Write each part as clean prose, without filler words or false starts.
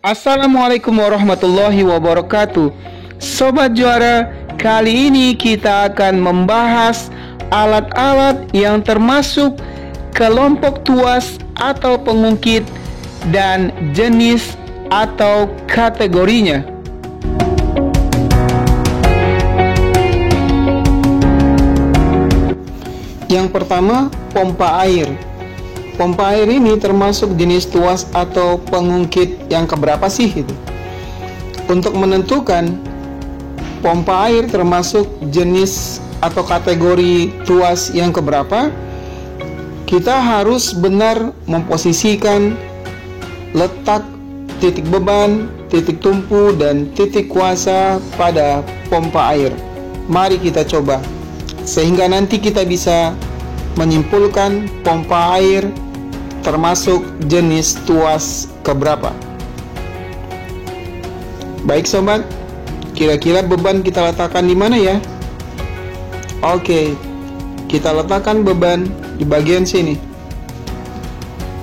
Assalamualaikum warahmatullahi wabarakatuh. Sobat Juara, kali ini kita akan membahas alat-alat yang termasuk kelompok tuas atau pengungkit dan jenis atau kategorinya. Yang pertama, pompa air. Pompa air ini termasuk jenis tuas atau pengungkit yang keberapa sih itu? Untuk menentukan pompa air termasuk jenis atau kategori tuas yang keberapa, kita harus benar memposisikan letak titik beban, titik tumpu, dan titik kuasa pada pompa air. Mari kita coba, sehingga nanti kita bisa menyimpulkan pompa air termasuk jenis tuas keberapa. Baik sobat, kira-kira beban kita letakkan di mana ya? Oke, kita letakkan beban di bagian sini.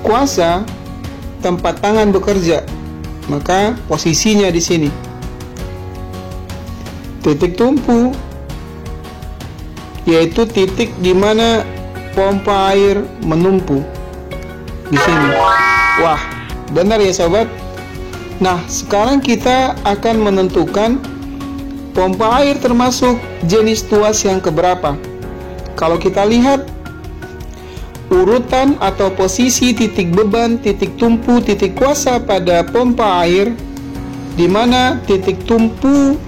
Kuasa, tempat tangan bekerja, maka posisinya di sini. Titik tumpu, yaitu titik di mana pompa air menumpu, di sini. Wah, benar ya sobat. Nah, sekarang kita akan menentukan pompa air termasuk jenis tuas yang keberapa. Kalau kita lihat urutan atau posisi titik beban, titik tumpu, titik kuasa pada pompa air, di mana titik tumpu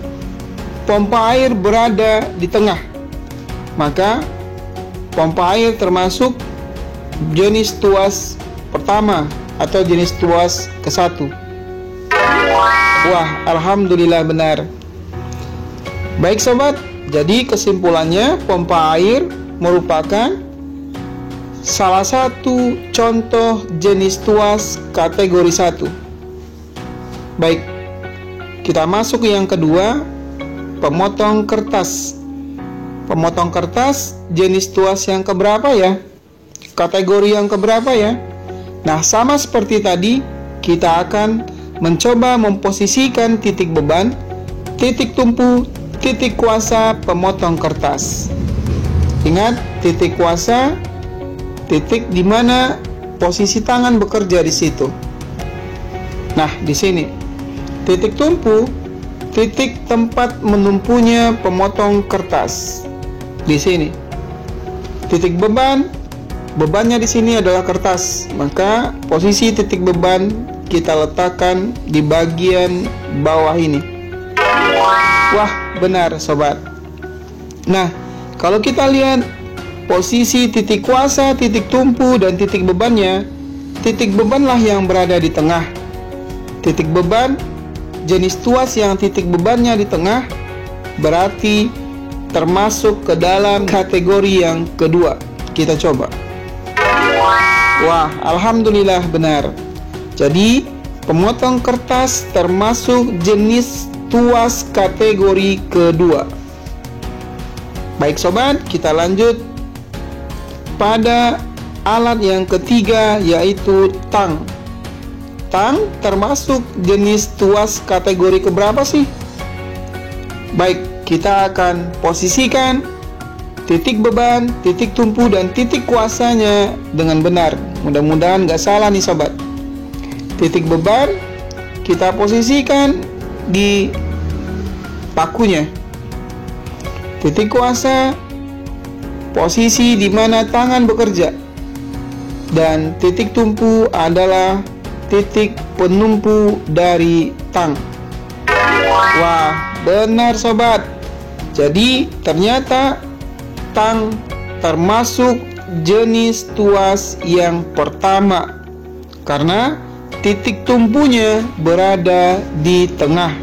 pompa air berada di tengah, maka pompa air termasuk jenis tuas pertama atau jenis tuas ke-1. Wah, alhamdulillah benar. Baik sobat, jadi kesimpulannya pompa air merupakan salah satu contoh jenis tuas kategori 1. Baik, kita masuk ke yang kedua, pemotong kertas. Pemotong kertas jenis tuas yang keberapa ya? Kategori yang keberapa ya? Nah, sama seperti tadi, kita akan mencoba memposisikan titik beban, titik tumpu, titik kuasa pemotong kertas. Ingat, titik kuasa, titik di mana posisi tangan bekerja di situ. Nah, di sini. Titik tumpu, titik tempat menumpunya pemotong kertas. Di sini. Titik beban, bebannya di sini adalah kertas, maka posisi titik beban kita letakkan di bagian bawah ini. Wah, benar sobat. Nah, kalau kita lihat posisi titik kuasa, titik tumpu, dan titik bebannya, titik bebanlah yang berada di tengah. Titik beban, jenis tuas yang titik bebannya di tengah, berarti termasuk ke dalam kategori yang kedua. Kita coba. Wah, alhamdulillah benar. Jadi, pemotong kertas termasuk jenis tuas kategori kedua. Baik sobat, kita lanjut pada alat yang ketiga, yaitu tang. Tang termasuk jenis tuas kategori keberapa sih? Baik, kita akan posisikan titik beban, titik tumpu, dan titik kuasanya dengan benar. Mudah-mudahan gak salah nih sobat. Titik beban kita posisikan di pakunya. Titik kuasa posisi di mana tangan bekerja. Dan titik tumpu adalah titik penumpu dari tang. Wah, benar sobat. Jadi ternyata tang termasuk jenis tuas yang pertama karena titik tumpunya berada di tengah.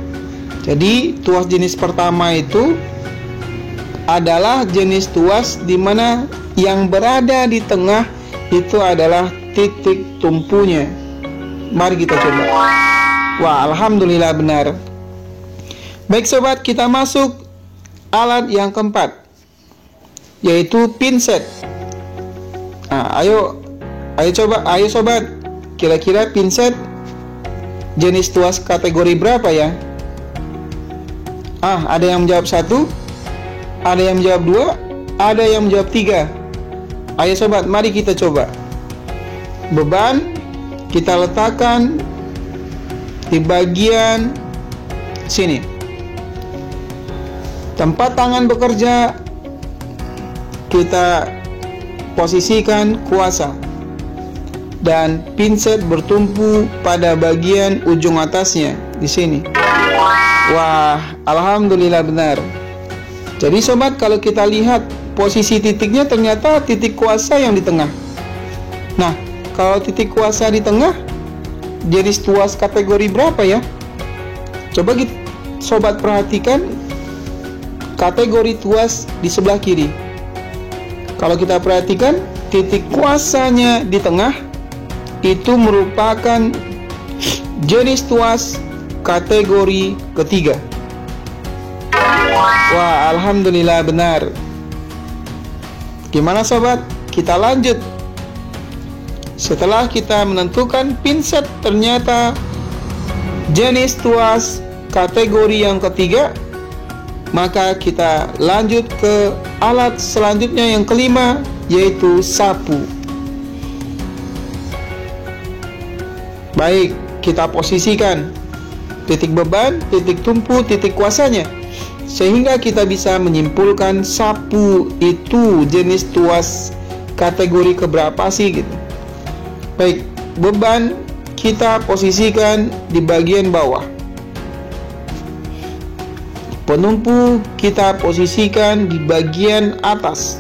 Jadi tuas jenis pertama itu adalah jenis tuas di mana yang berada di tengah itu adalah titik tumpunya. Mari kita coba. Wah, alhamdulillah benar. Baik sobat, kita masuk alat yang keempat, yaitu pinset. Nah, ayo sobat, kira-kira pinset jenis tuas kategori berapa ya? Ada yang menjawab 1, ada yang menjawab 2, ada yang menjawab 3. Ayo sobat, mari kita coba. Beban kita letakkan di bagian sini. Tempat tangan bekerja kita posisikan kuasa, dan pinset bertumpu pada bagian ujung atasnya di sini. Wah, alhamdulillah benar. Jadi sobat, kalau kita lihat posisi titiknya, ternyata titik kuasa yang di tengah. Nah, kalau titik kuasa di tengah, jenis tuas kategori berapa ya? Coba kita, sobat, perhatikan kategori tuas di sebelah kiri. Kalau kita perhatikan, titik kuasanya di tengah itu merupakan jenis tuas kategori ketiga. Wah, alhamdulillah benar. Gimana sobat? Kita lanjut. Setelah kita menentukan pinset ternyata jenis tuas kategori yang ketiga, maka kita lanjut ke alat selanjutnya yang kelima, yaitu sapu. Baik, kita posisikan titik beban, titik tumpu, titik kuasanya, sehingga kita bisa menyimpulkan sapu itu jenis tuas kategori keberapa sih gitu. Baik, beban kita posisikan di bagian bawah, penumpu kita posisikan di bagian atas,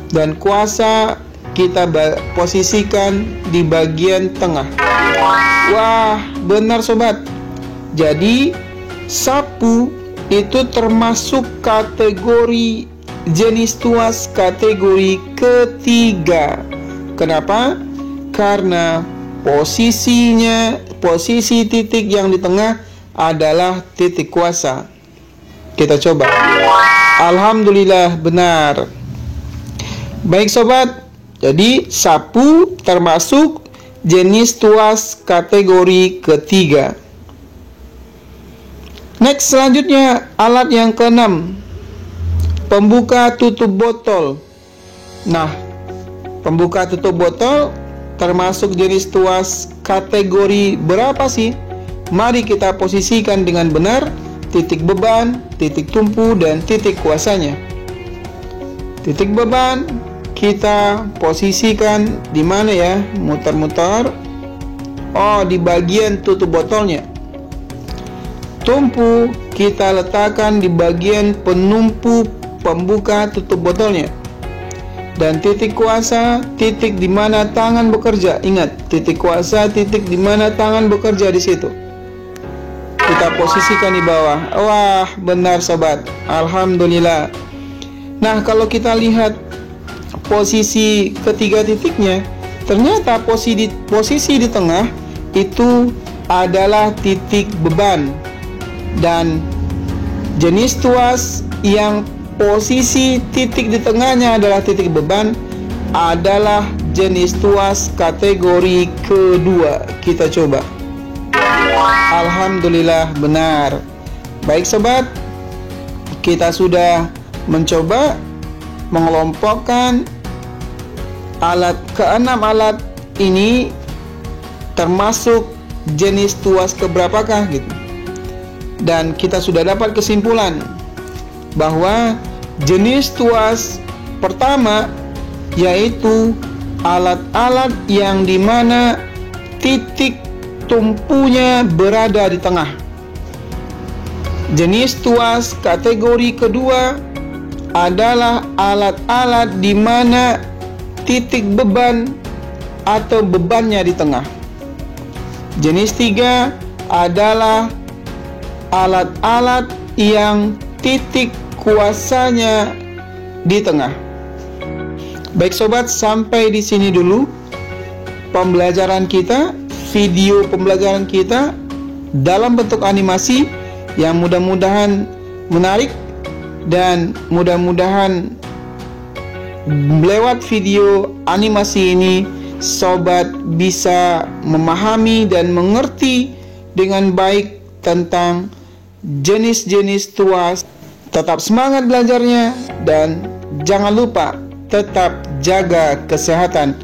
dan kuasa kita posisikan di bagian tengah. Wah, benar sobat. Jadi sapu itu termasuk kategori jenis tuas kategori ketiga. Kenapa? Karena posisi titik yang di tengah adalah titik kuasa. Kita coba. Alhamdulillah benar. Baik sobat, jadi sapu termasuk jenis tuas kategori ketiga. Next, selanjutnya alat yang keenam, pembuka tutup botol. Nah, pembuka tutup botol termasuk jenis tuas kategori berapa sih? Mari kita posisikan dengan benar titik beban, titik tumpu, dan titik kuasanya. Titik beban kita posisikan di mana ya? Muter-muter. Oh, di bagian tutup botolnya. Tumpu kita letakkan di bagian penumpu pembuka tutup botolnya. Dan titik kuasa, titik di mana tangan bekerja. Ingat, titik kuasa, titik di mana tangan bekerja di situ. Kita posisikan di bawah. Wah, benar sobat. Alhamdulillah. Nah, kalau kita lihat posisi ketiga titiknya, ternyata posisi di tengah itu adalah titik beban. Dan jenis tuas yang posisi titik di tengahnya adalah titik beban adalah jenis tuas kategori kedua. Kita coba. Alhamdulillah benar. Baik sobat, kita sudah mencoba mengelompokkan keenam alat ini termasuk jenis tuas keberapakah gitu. Dan kita sudah dapat kesimpulan bahwa jenis tuas pertama yaitu alat-alat yang dimana titik tumpunya berada di tengah. Jenis tuas kategori kedua adalah alat-alat di mana titik beban atau bebannya di tengah. Jenis 3 adalah alat-alat yang titik kuasanya di tengah. Baik sobat, sampai di sini dulu pembelajaran kita, video pembelajaran kita dalam bentuk animasi yang mudah-mudahan menarik, dan mudah-mudahan lewat video animasi ini sobat bisa memahami dan mengerti dengan baik tentang jenis-jenis tuas. Tetap semangat belajarnya dan jangan lupa tetap jaga kesehatan.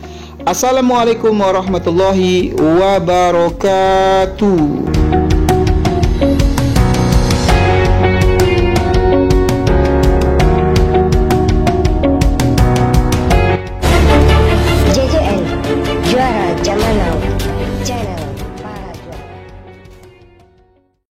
Assalamualaikum warahmatullahi wabarakatuh.